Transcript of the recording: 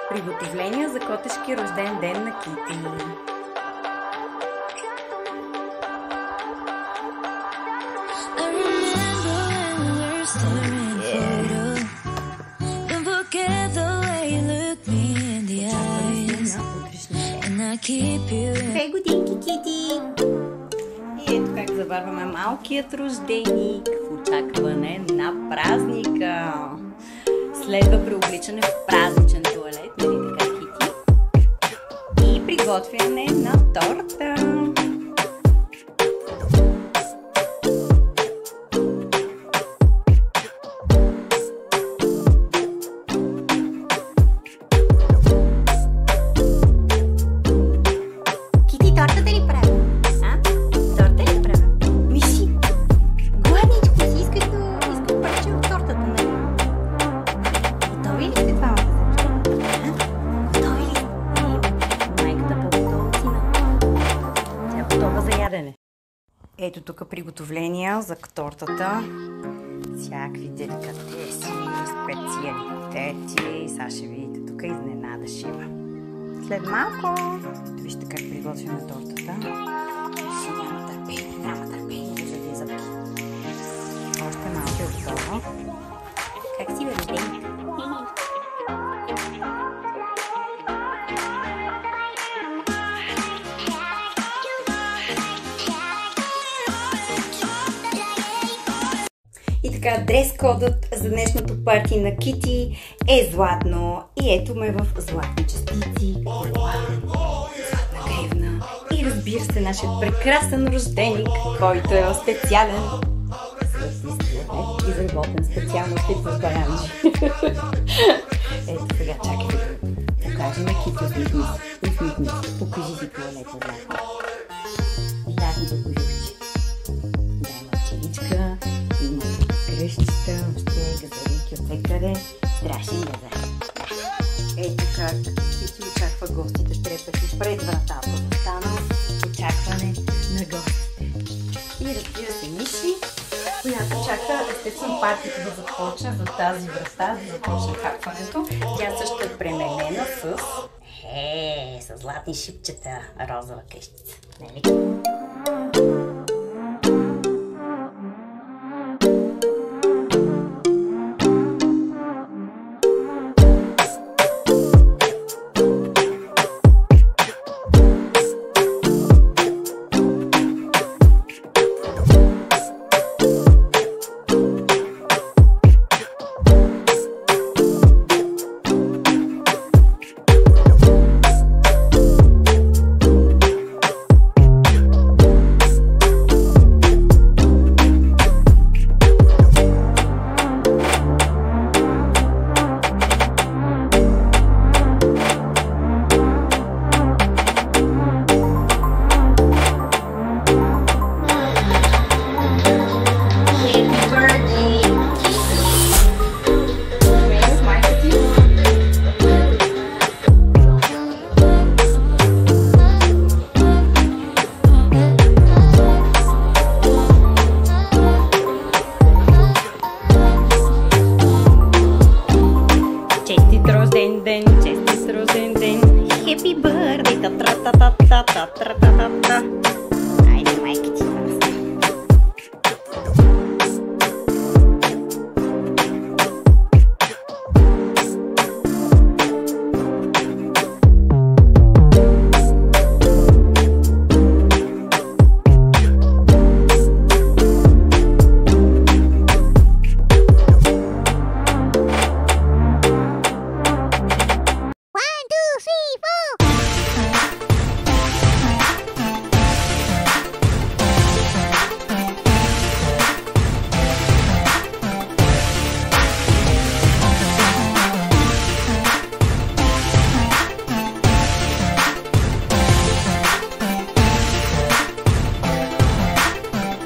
Приготовления за котешки рожден ден на Кити. Две годинки, Кити! И ето как заварваме малкият рожденик в очакване на празника. Следва преобличане в празничен туалет, нали така, Кити? И приготвяне на торта. Кити, тортата ли правя? А? Торта ли правя? Миши! Гладничко си, искам парче от тортата, нали? Готови ли сте двамата за рождение? Готови ли сте? Майката по-готова от сина. Тя е готова за ядене. Ето тук приготовления за тортата. Всякакви деликатеси, специалитети. Сега ще видите, тук изненада ще има. След малко вижте как приготвяме тортата. Ще няма търпение за тези зъбки. Още малко е готово. Как си, бе, Денник? И така, дрес-кодът за днешното парти на Кити е златно. И ето ме в златни частици, кола, златна гривна. И разбира се, нашият прекрасен рожденик, който е специален. Изработен специално с типа баранджи. Ето сега, чакайте да покажем Кити. Усмихни. Покажи си туалета златно. Златното кожухче. Да, има пчеличка, има кръщчета, още газарики от всекъде. Страшен газар. Ето как Кити очаква гостите с трепети пред вратата. Застанал очакване на гостите. И разбира се, Миши, която чака естествено партията да започне за тази врата, да започне хапването. Тя също е пременена с златни шипчета, розова къщица. Нали? Честит рожден ден! Happy birthday! Та-тра-та-та-та-та-та-та-та-та!